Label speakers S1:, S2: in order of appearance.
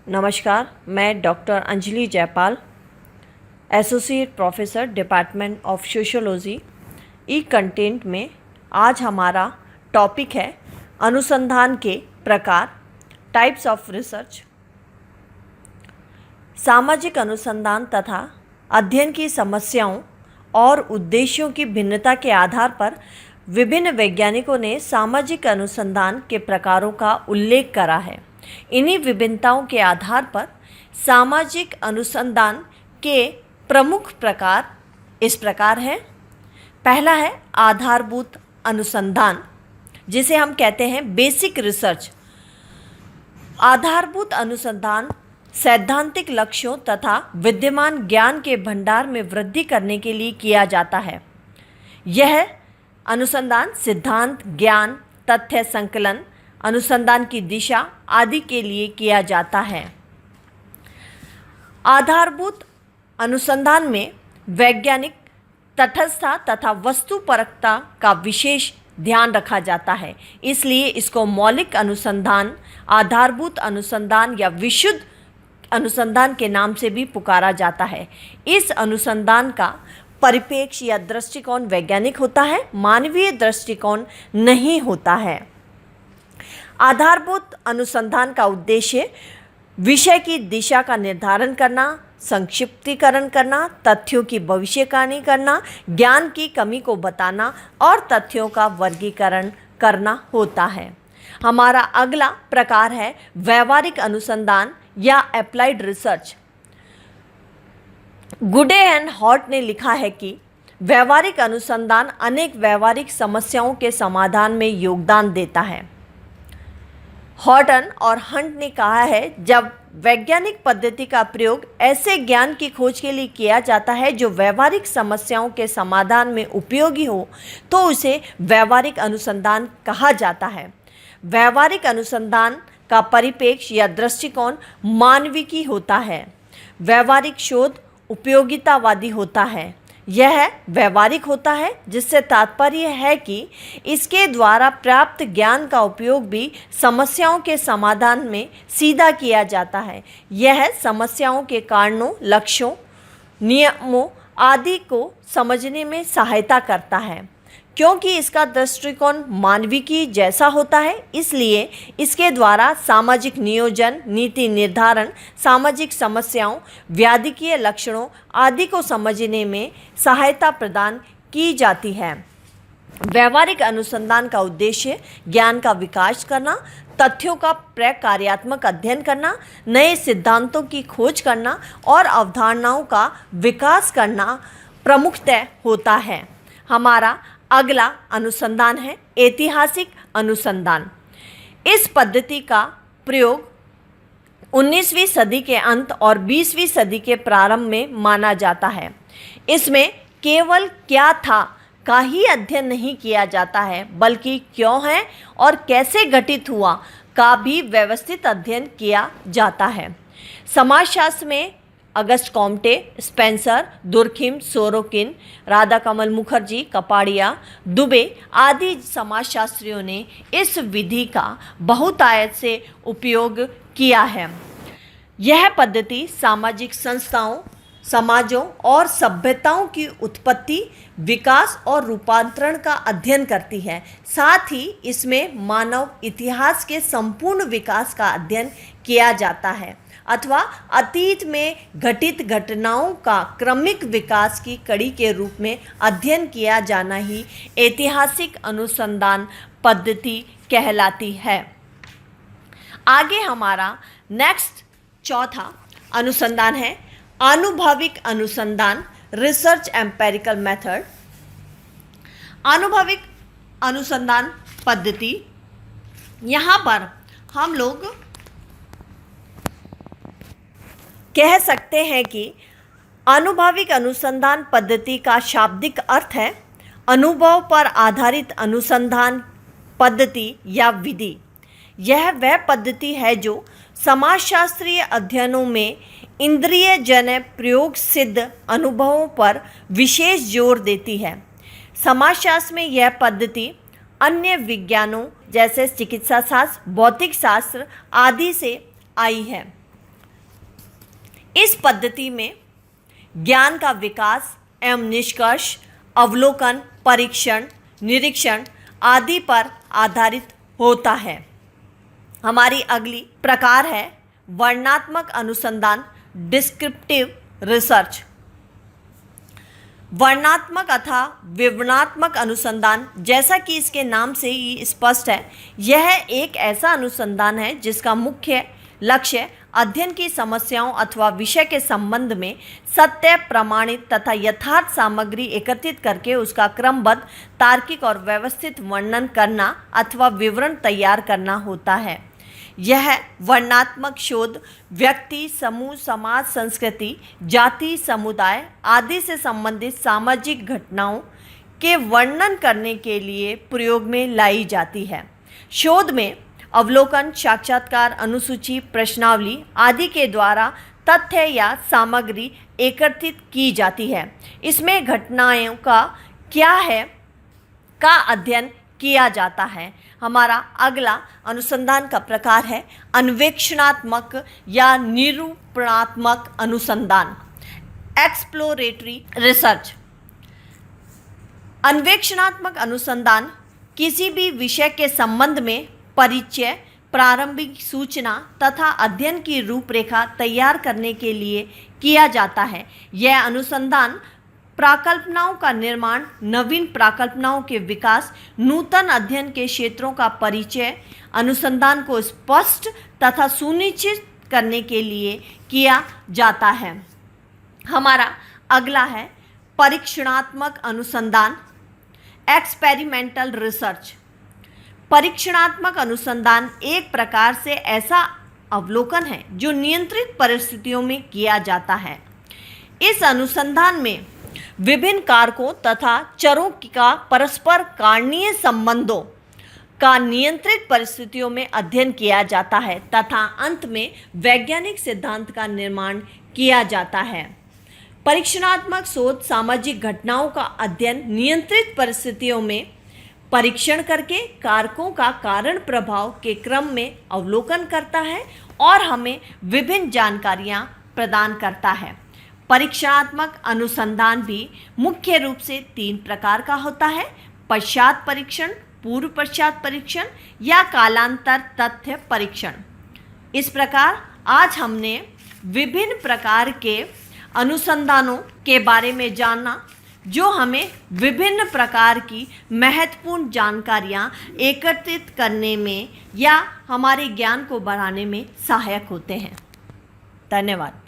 S1: नमस्कार, मैं doctor Anjali Jaipal, associate professor department of sociology E content में आज हमारा टॉपिक है अनुसंधान के प्रकार, टाइप्स ऑफ रिसर्च। सामाजिक अनुसंधान तथा अध्ययन की समस्याओं और उद्देश्यों की भिन्नता के आधार पर विभिन्न वैज्ञानिकों ने सामाजिक अनुसंधान के प्रकारों का उल्लेख करा है। इन्हीं विभिन्नताओं के आधार पर सामाजिक अनुसंधान के प्रमुख प्रकार इस प्रकार हैं। पहला है आधारभूत अनुसंधान, जिसे हम कहते हैं बेसिक रिसर्च। आधारभूत अनुसंधान सैद्धांतिक लक्ष्यों तथा विद्यमान ज्ञान के भंडार में वृद्धि करने के लिए किया जाता है। यह अनुसंधान सिद्धांत, ज्ञान, तथ्य संकलन, अनुसंधान की दिशा आदि के लिए किया जाता है। आधारभूत अनुसंधान में वैज्ञानिक तटस्थता तथा वस्तुपरकता का विशेष ध्यान रखा जाता है, इसलिए इसको मौलिक अनुसंधान, आधारभूत अनुसंधान या विशुद्ध अनुसंधान के नाम से भी पुकारा जाता है। इस अनुसंधान का परिप्रेक्ष्य या दृष्टिकोण वैज्ञानिक होता है, मानवीय दृष्टिकोण नहीं होता है। आधारभूत अनुसंधान का उद्देश्य विषय की दिशा का निर्धारण करना, संक्षिप्तीकरण करना, तथ्यों की भविष्यवाणी करना, ज्ञान की कमी को बताना और तथ्यों का वर्गीकरण करना होता है। हमारा अगला प्रकार है व्यावहारिक अनुसंधान या अप्लाइड रिसर्च। गुडे एंड हॉट ने लिखा है कि व्यावहारिक अनुसंधान अनेक व्यावहारिक समस्याओं के समाधान में योगदान देता है। हॉटन और हंट ने कहा है, जब वैज्ञानिक पद्धति का प्रयोग ऐसे ज्ञान की खोज के लिए किया जाता है जो व्यावहारिक समस्याओं के समाधान में उपयोगी हो, तो उसे व्यावहारिक अनुसंधान कहा जाता है। व्यावहारिक अनुसंधान का परिप्रेक्ष्य या दृष्टिकोण मानविकी होता है। व्यावहारिक शोध उपयोगितावादी होता है। यह व्यावहारिक होता है, जिससे तात्पर्य है कि इसके द्वारा प्राप्त ज्ञान का उपयोग भी समस्याओं के समाधान में सीधा किया जाता है। यह समस्याओं के कारणों, लक्ष्यों, नियमों आदि को समझने में सहायता करता है। क्योंकि इसका दृष्टिकोण मानविकी जैसा होता है, इसलिए इसके द्वारा सामाजिक नियोजन, नीति निर्धारण, सामाजिक समस्याओं, व्याधिकीय लक्षणों आदि को समझने में सहायता प्रदान की जाती है। व्यावहारिक अनुसंधान का उद्देश्य ज्ञान का विकास करना, तथ्यों का प्रकार्यात्मक अध्ययन करना, नए सिद्धांतों की खोज करना और अवधारणाओं का विकास करना प्रमुखतः होता है। हमारा अगला अनुसंधान है ऐतिहासिक अनुसंधान। इस पद्धति का प्रयोग 19वीं सदी के अंत और 20वीं सदी के प्रारंभ में माना जाता है। इसमें केवल क्या था का ही अध्ययन नहीं किया जाता है, बल्कि क्यों है और कैसे घटित हुआ का भी व्यवस्थित अध्ययन किया जाता है। समाजशास्त्र में Auguste Comte, Spencer, Durkheim, Sorokin, Radhakamal Mukherjee, Kapadia, Dube आदि समाजशास्त्रियों ने इस विधि का बहुतायत से उपयोग किया है। यह पद्धति सामाजिक संस्थाओं, समाजों और सभ्यताओं की उत्पत्ति, विकास और रूपांतरण का अध्ययन करती है। साथ ही इसमें मानव इतिहास के संपूर्ण विकास का अध्ययन किया जाता है अथवा अतीत में घटित घटनाओं का क्रमिक विकास की कड़ी के रूप में अध्ययन किया जाना ही ऐतिहासिक अनुसंधान पद्धति कहलाती है। आगे हमारा नेक्स्ट चौथा अनुसंधान है आनुभविक अनुसंधान, रिसर्च एम्पेरिकल मेथड। आनुभविक अनुसंधान पद्धति, यहाँ पर हम लोग कह सकते हैं कि आनुभविक अनुसंधान पद्धति का शाब्दिक अर्थ है अनुभव पर आधारित अनुसंधान पद्धति या विधि। यह वह पद्धति है जो समाजशास्त्रीय अध्ययनों में इंद्रियजन्य प्रयोग सिद्ध अनुभवों पर विशेष जोर देती है। समाजशास्त्र में यह पद्धति अन्य विज्ञानों जैसे चिकित्सा शास्त्र, भौतिक शास्त्र आदि से आई है। इस पद्धति में ज्ञान का विकास एवं निष्कर्ष अवलोकन, परीक्षण, निरीक्षण आदि पर आधारित होता है। हमारी अगली प्रकार है वर्णनात्मक अनुसंधान, डिस्क्रिप्टिव रिसर्च। वर्णनात्मक अथवा विवरणात्मक अनुसंधान, जैसा कि इसके नाम से ही स्पष्ट है, यह एक ऐसा अनुसंधान है जिसका मुख्य लक्ष्य अध्ययन की समस्याओं अथवा विषय के संबंध में सत्य, प्रमाणित तथा यथार्थ सामग्री एकत्रित करके उसका क्रमबद्ध, तार्किक और व्यवस्थित वर्णन करना अथवा विवरण तैयार करना होता है। यह वर्णनात्मक शोध व्यक्ति, समूह, समाज, संस्कृति, जाति, समुदाय आदि से संबंधित सामाजिक घटनाओं के वर्णन करने के लिए प्रयोग में लाई जाती है। शोध में अवलोकन, साक्षात्कार, अनुसूची, प्रश्नावली आदि के द्वारा तथ्य या सामग्री एकत्रित की जाती है। इसमें घटनाओं का क्या है का अध्ययन किया जाता है। हमारा अगला अनुसंधान का प्रकार है अन्वेषणात्मक या निरूपणात्मक अनुसंधान, एक्सप्लोरेटरी रिसर्च। अन्वेषणात्मक अनुसंधान किसी भी विषय के संबंध में परिचय, प्रारंभिक सूचना तथा अध्ययन की रूपरेखा तैयार करने के लिए किया जाता है। यह अनुसंधान प्राकल्पनाओं का निर्माण, नवीन प्राकल्पनाओं के विकास, नूतन अध्ययन के क्षेत्रों का परिचय, अनुसंधान को स्पष्ट तथा सुनिश्चित करने के लिए किया जाता है। हमारा अगला है परीक्षणात्मक अनुसंधान, एक्सपेरिमेंटल रिसर्च। परीक्षणात्मक अनुसंधान एक प्रकार से ऐसा अवलोकन है जो नियंत्रित परिस्थितियों में किया जाता है। इस अनुसंधान में विभिन्न कारकों तथा चरों का परस्पर कारणीय संबंधों का नियंत्रित परिस्थितियों में अध्ययन किया जाता है तथा अंत में वैज्ञानिक सिद्धांत का निर्माण किया जाता है। परीक्षणात्मक शोध सामाजिक घटनाओं का अध्ययन नियंत्रित परिस्थितियों में परीक्षण करके कारकों का कारण प्रभाव के क्रम में अवलोकन करता है और हमें विभिन्न जानकारियां प्रदान करता है। परीक्षणात्मक अनुसंधान भी मुख्य रूप से 3 प्रकार का होता है: पश्चात परीक्षण, पूर्व पश्चात परीक्षण या कालांतर तथ्य परीक्षण। इस प्रकार आज हमने विभिन्न प्रकार के अनुसंधानों के बारे में जाना जो हमें विभिन्न प्रकार की महत्वपूर्ण जानकारियाँ एकत्रित करने में या हमारे ज्ञान को बढ़ाने में सहायक होते हैं। धन्यवाद।